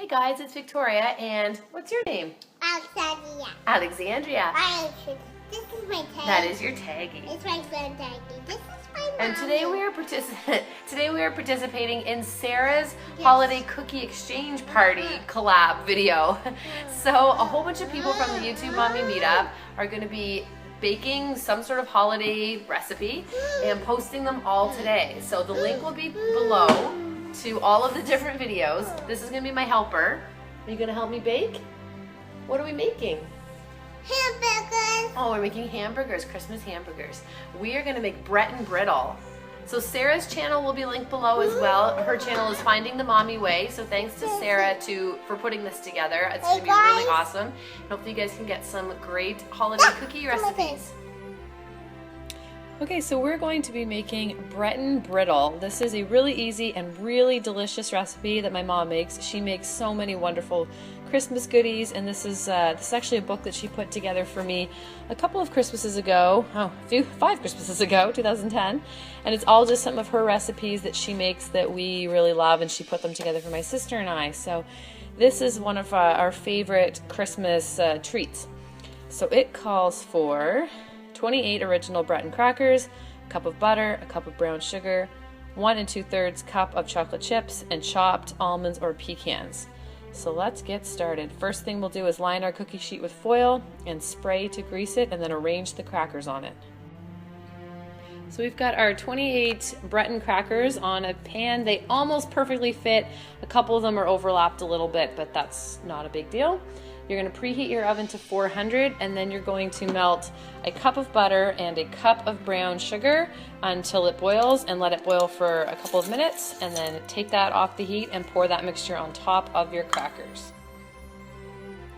Hey guys, it's Victoria, and what's your name? Alexandria. Alexandria. This is my taggy. That is your taggy. It's my friend taggy. This is my mommy. And today we are participating in Sarah's holiday cookie exchange party collab video. So a whole bunch of people from the YouTube Mommy Meetup are going to be baking some sort of holiday recipe and posting them all today. So the link will be below to all of the different videos. This is going to be my helper. Are you going to help me bake? What are we making? Hamburgers. Oh, we're making hamburgers, Christmas hamburgers. We are going to make Breton Brittle. So Sarah's channel will be linked below as well. Her channel is Finding the Mommy Way. So thanks to Sarah for putting this together. It's going to be really awesome. And hopefully you guys can get some great holiday cookie recipes. Okay, so we're going to be making Breton Brittle. This is a really easy and really delicious recipe that my mom makes. She makes so many wonderful Christmas goodies, and this is actually a book that she put together for me a couple of Christmases ago, 5 Christmases ago, 2010, and it's all just some of her recipes that she makes that we really love, and she put them together for my sister and I. So this is one of our favorite Christmas treats. So it calls for 28 original Breton crackers, a cup of butter, a cup of brown sugar, 1 2/3 cup of chocolate chips, and chopped almonds or pecans. So let's get started. First thing we'll do is line our cookie sheet with foil and spray to grease it, and then arrange the crackers on it. So we've got our 28 Breton crackers on a pan. They almost perfectly fit. A couple of them are overlapped a little bit, but that's not a big deal. You're going to preheat your oven to 400, and then you're going to melt a cup of butter and a cup of brown sugar until it boils, and let it boil for a couple of minutes, and then take that off the heat and pour that mixture on top of your crackers.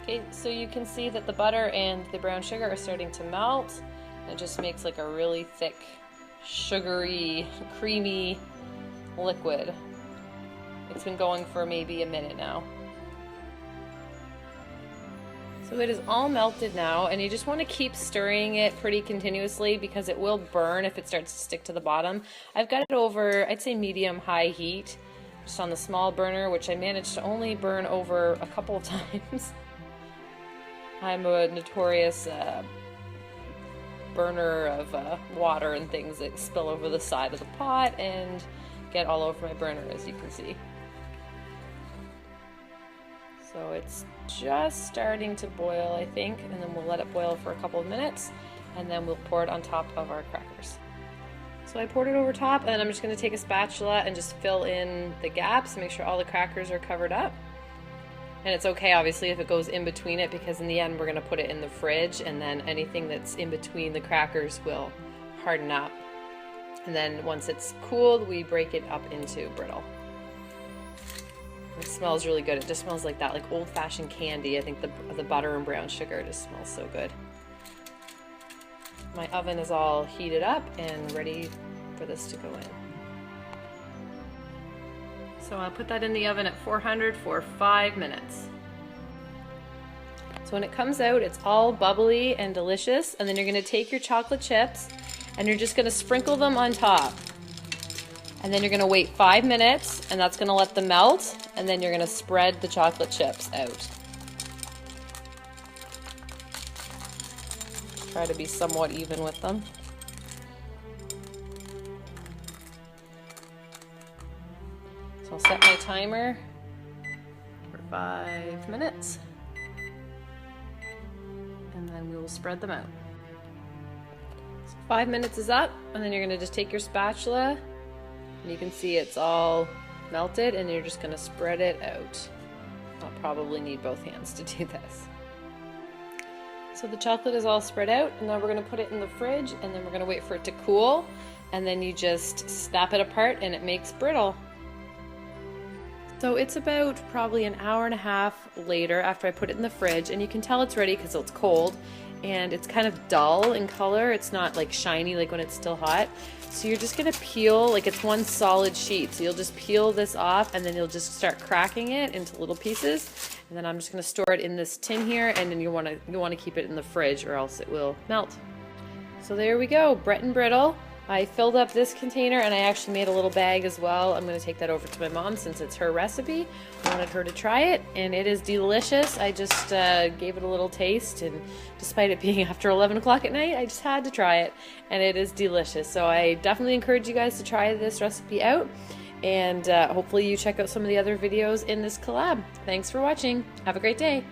Okay, so you can see that the butter and the brown sugar are starting to melt. It just makes like a really thick, sugary, creamy liquid. It's been going for maybe a minute now. So it is all melted now, and you just want to keep stirring it pretty continuously because it will burn if it starts to stick to the bottom. I've got it over, I'd say medium-high heat, just on the small burner, which I managed to only burn over a couple of times. I'm a notorious burner of water and things that spill over the side of the pot and get all over my burner, as you can see. So it's just starting to boil, I think, and then we'll let it boil for a couple of minutes, and then we'll pour it on top of our crackers. So I poured it over top, and then I'm just going to take a spatula and just fill in the gaps, make sure all the crackers are covered up. And it's okay, obviously, if it goes in between it, because in the end we're going to put it in the fridge, and then anything that's in between the crackers will harden up. And then once it's cooled, we break it up into brittle. It smells really good. It just smells like that, like old-fashioned candy. I think the butter and brown sugar just smells so good. My oven is all heated up and ready for this to go in. So I'll put that in the oven at 400 for 5 minutes. So when it comes out, it's all bubbly and delicious, and then you're going to take your chocolate chips and you're just going to sprinkle them on top. And then you're going to wait 5 minutes, and that's going to let them melt, and then you're going to spread the chocolate chips out. Try to be somewhat even with them. So I'll set my timer for 5 minutes, and then we will spread them out. So 5 minutes is up, and then you're going to just take your spatula, and you can see it's all melted, and you're just going to spread it out. I'll probably need both hands to do this. So the chocolate is all spread out, and then we're going to put it in the fridge, and then we're going to wait for it to cool, and then you just snap it apart and it makes brittle. So it's about probably an hour and a half later after I put it in the fridge, and you can tell it's ready because it's cold, and it's kind of dull in color. It's not like shiny like when it's still hot. So you're just going to peel, like it's one solid sheet. So you'll just peel this off, and then you'll just start cracking it into little pieces. And then I'm just going to store it in this tin here, and then you want to keep it in the fridge or else it will melt. So there we go, Breton Brittle. I filled up this container and I actually made a little bag as well. I'm going to take that over to my mom since it's her recipe. I wanted her to try it and it is delicious. I just gave it a little taste, and despite it being after 11 o'clock at night, I just had to try it and it is delicious. So I definitely encourage you guys to try this recipe out, and hopefully you check out some of the other videos in this collab. Thanks for watching. Have a great day.